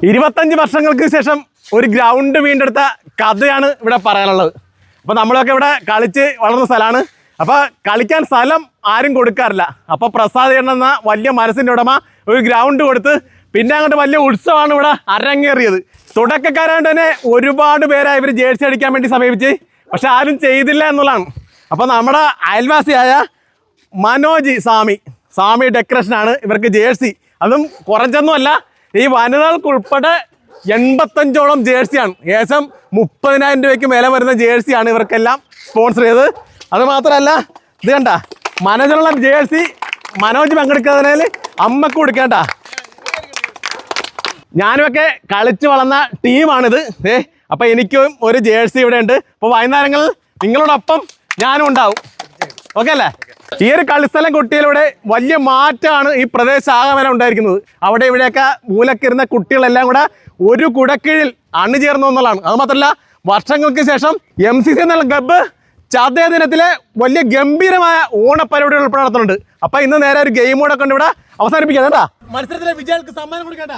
25 വർഷങ്ങൾക്ക് ശേഷം ഒരു ഗ്രൗണ്ട് വീണ്ടെടുത്ത കഥയാണ് ഇവിടെ പറയാനുള്ളത്. അപ്പോൾ നമ്മളൊക്കെ ഇവിടെ കളിച്ച് വളർന്ന സ്ഥലമാണ്. അപ്പോൾ കളിക്കാൻ സ്ഥലം ആരും കൊടുക്കാറില്ല. അപ്പോൾ പ്രസാദ് എന്ന വലിയ മനസ്സിൻ്റെ ഉടമ ഒരു ഗ്രൗണ്ട് കൊടുത്ത് പിന്നെ അങ്ങോട്ട് വലിയ ഉത്സവമാണ് ഇവിടെ അരങ്ങേറിയത്. തുടക്കക്കാരായിട്ട് തന്നെ ഒരുപാട് പേരായി ഇവർ ജേഴ്സി അടിക്കാൻ വേണ്ടി സമീപിച്ച്, പക്ഷെ ആരും ചെയ്തില്ല എന്നുള്ളതാണ്. അപ്പോൾ നമ്മുടെ അയൽവാസിയായ മനോജ് സ്വാമി ഡെക്കറേഷനാണ് ഇവർക്ക് ജേഴ്സി. അതും കുറച്ചൊന്നുമല്ല, ഈ വനിതകൾക്കുൾപ്പെടെ 85ഓളം ജേഴ്സിയാണ്. ഏകദേശം 30,000 രൂപയ്ക്ക് മേലെ വരുന്ന ജേഴ്സിയാണ് ഇവർക്കെല്ലാം സ്പോൺസർ ചെയ്തത്. അത് മാത്രമല്ല, ഇത് കണ്ട മനോജുള്ള ജേഴ്സി മനോജ് പങ്കെടുക്കുന്നതിനാൽ അമ്മക്ക് കൊടുക്കേണ്ട. ഞാനുമൊക്കെ കളിച്ച് വളർന്ന ടീമാണിത്. അപ്പോൾ എനിക്കും ഒരു ജേഴ്സി ഇവിടെ ഉണ്ട്. അപ്പോൾ വൈകുന്നേരങ്ങളിൽ നിങ്ങളോടൊപ്പം ഞാനും ഉണ്ടാവും. ഓക്കെ അല്ലേ? ഈ ഒരു കളിസ്ഥലം കുട്ടിയിലൂടെ വലിയ മാറ്റമാണ് ഈ പ്രദേശാകമനം ഉണ്ടായിരിക്കുന്നത്. അവിടെ ഇവിടെയൊക്കെ മൂലക്കിരുന്ന കുട്ടികളെല്ലാം കൂടെ ഒരു കുടക്കീഴിൽ അണിചേർന്നു എന്നുള്ളതാണ്. അത് മാത്രമല്ല, വർഷങ്ങൾക്ക് ശേഷം MCC എന്നുള്ള ക്ലബ്ബ് ചതയ ദിനത്തിലെ വലിയ ഗംഭീരമായ ഓണപ്പരിപാടികൾ ഉൾപ്പെടെ നടത്തുന്നുണ്ട്. അപ്പൊ ഇന്ന് നേരെ ഒരു ഗെയിം കൂടെ കൊണ്ട് ഇവിടെ അവസാനിപ്പിക്കാം കേട്ടാ. മത്സരത്തിലെ വിജയികൾക്ക് സമ്മാനം കൊടുക്കേണ്ട.